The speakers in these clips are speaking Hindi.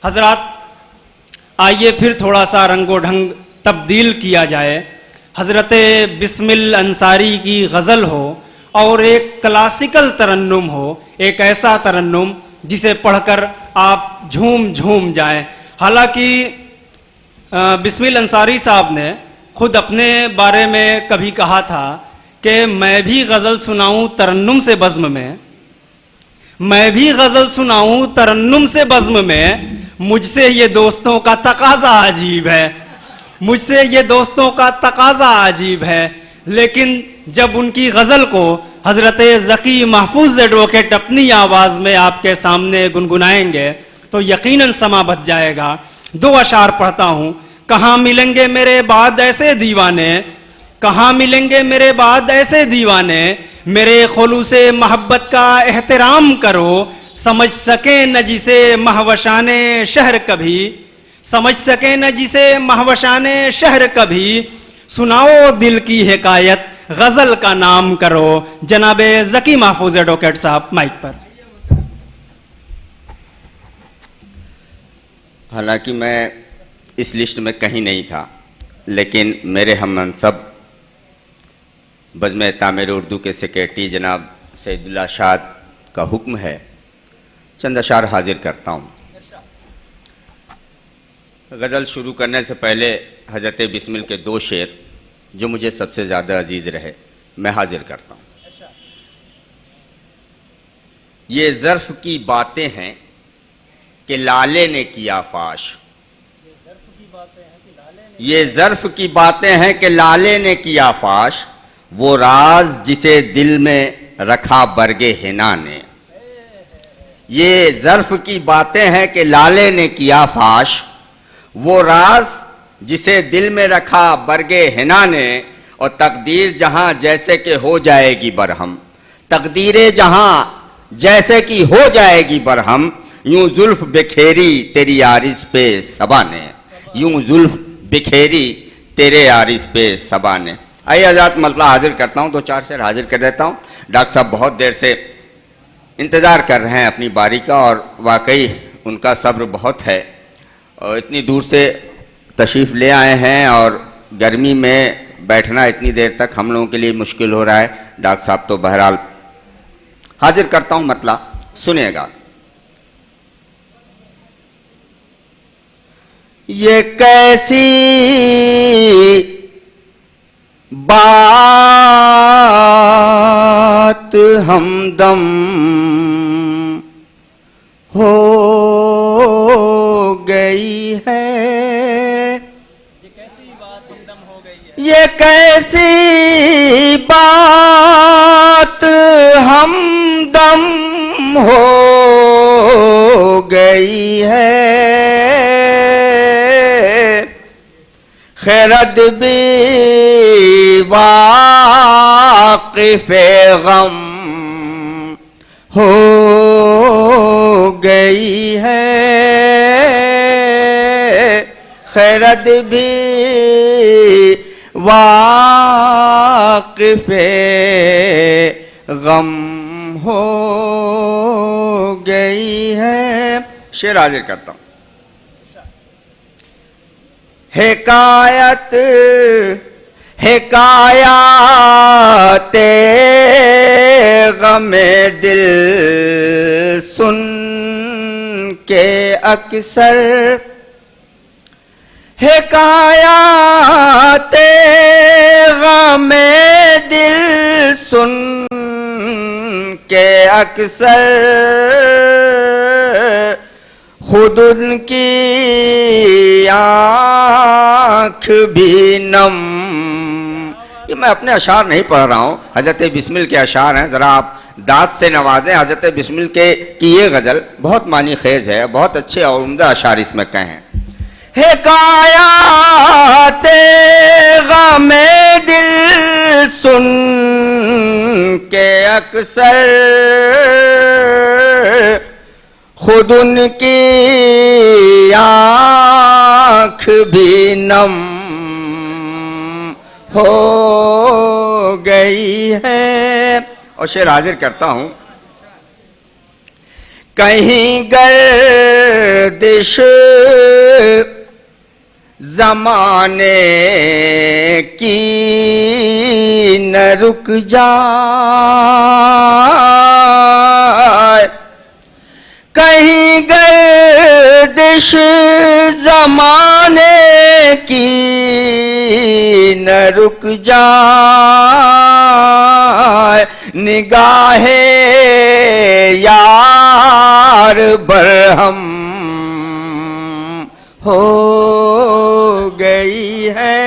हजरात, आइए फिर थोड़ा सा रंगो ढंग तब्दील किया जाए। हजरत बिस्मिल अंसारी की गज़ल हो और एक क्लासिकल तरन्नुम हो, एक ऐसा तरन्नुम जिसे पढ़कर आप झूम झूम जाएं। हालांकि बिस्मिल अंसारी साहब ने खुद अपने बारे में कभी कहा था कि मैं भी गज़ल सुनाऊं तरन्नुम से बज़्म में, मैं भी गज़ल सुनाऊं तरन्नुम से बज़्म में, मुझसे ये दोस्तों का तकाजा अजीब है, मुझसे ये दोस्तों का तकाजा अजीब है। लेकिन जब उनकी गज़ल को हज़रत ज़की महफूज एडवोकेट अपनी आवाज़ में आपके सामने गुनगुनाएंगे तो यकीनन समा बच जाएगा। दो अशार पढ़ता हूँ। कहाँ मिलेंगे मेरे बाद ऐसे दीवाने, कहाँ मिलेंगे मेरे बाद ऐसे दीवाने, मेरे खुलूसे मोहब्बत का एहतराम करो, समझ सके न जिसे महवशाने शहर कभी, समझ सके न जिसे महवशाने शहर कभी, सुनाओ दिल की हिकायत गजल का नाम करो। जनाबे ज़की महफूज एडवोकेट साहब माइक पर। हालांकि मैं इस लिस्ट में कहीं नहीं था, लेकिन मेरे हम मनसब बज़्म तामीर उर्दू के सेक्रेटरी जनाब सैदुल्ला शाद का हुक्म है, चंद अशार हाजिर करता हूँ। गज़ल शुरू करने से पहले हज़रत बिस्मिल के दो शेर जो मुझे सबसे ज़्यादा अजीज़ रहे मैं हाजिर करता हूँ। ये ज़र्फ़ की बातें हैं कि लाले ने किया फाश, ये ज़र्फ़ की बातें हैं कि लाले ने किया फाश, वो राज जिसे दिल में रखा बरगे हिना ने। ये ज़र्फ़ की बातें हैं कि लाले ने किया फाश, वो राज जिसे दिल में रखा बरगे हिना ने। और तकदीर जहां जैसे कि हो जाएगी बरहम, तकदीरें जहां जैसे कि हो जाएगी बरहम, यूं जुल्फ बिखेरी तेरी आरिज़ पे सबा ने, यूं जुल्फ बिखेरी तेरे आरिज़ पे सबा ने। आइए हज़रात मसला हाजिर करता हूँ, दो चार शेर हाजिर कर देता हूँ। डॉक्टर साहब बहुत देर से इंतज़ार कर रहे हैं अपनी बारी का और वाकई उनका सब्र बहुत है और इतनी दूर से तशरीफ़ ले आए हैं और गर्मी में बैठना इतनी देर तक हम लोगों के लिए मुश्किल हो रहा है। डॉक्टर साहब तो बहरहाल हाजिर करता हूँ मतला, सुनिएगा। ये कैसी बात हमदम हो गई है, ये कैसी बात हमदम हो गई है, खैरद भी वाक़िफ़े गम हो गई है, खैरद भी वाक़िफ़े गम हो गई है। शेर हाजिर करता हूँ। हिकायत हिकायते गमे दिल सुन के अक्सर, हिकायते गमे दिल सुन के अक्सर, खुद उनकी आँख भी नम। ये मैं अपने अशार नहीं पढ़ रहा हूँ, हज़रत बिस्मिल के अशार हैं, ज़रा आप दाद से नवाजें। हज़रत बिस्मिल के की ये गज़ल बहुत मानी खेज है, बहुत अच्छे और उम्दा अशार इसमें कहे हैं। हिकायते गमे दिल सुन के अक्सर, खुद उनकी आँख भी नम हो गई है। और शेर हाजिर करता हूँ। कहीं गर्दिश जमाने की न रुक जाए, कहीं गर्दिश जमाने की न रुक जाए, निगाहे यार बरहम हो गई है,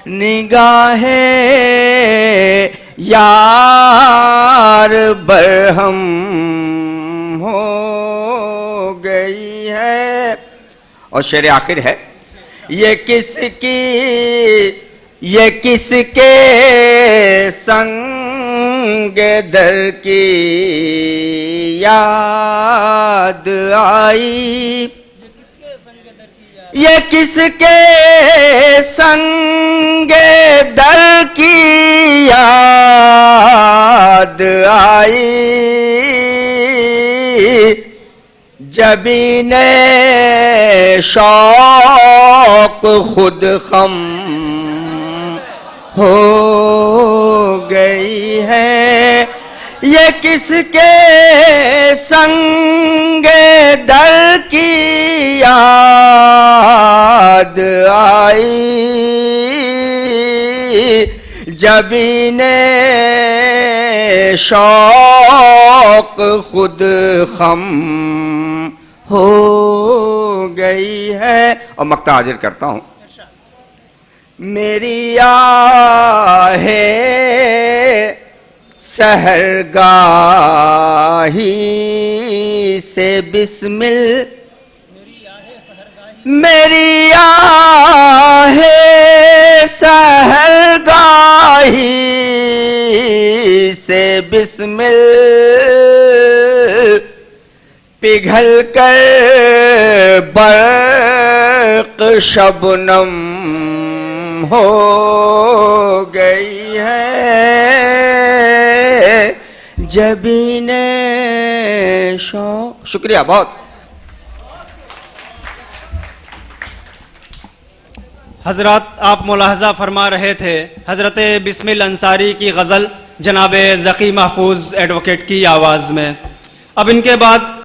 निगाहे यार बरहम हो गई है। और शेर आखिर है, ये किसके संग दर की याद आई, ये किसके संग दर की याद आई, जबीने शौक खुद खम हो गई है, ये किसके संग दर की याद आई, जबीने शौक खुद खम हो गई है। और मक्ता हाजिर करता हूं, मेरी आहे सहरगाही से बिस्मिल, मेरी आहे सहरगाही से बिस्मिल, पिघल कर बर्क शबनम हो गई है, जबीने शौक। शुक्रिया बहुत। हजरत आप मुलाहजा फरमा रहे थे हजरत बिस्मिल अंसारी की गज़ल जनाब ज़की महफूज एडवोकेट की आवाज़ में। अब इनके बाद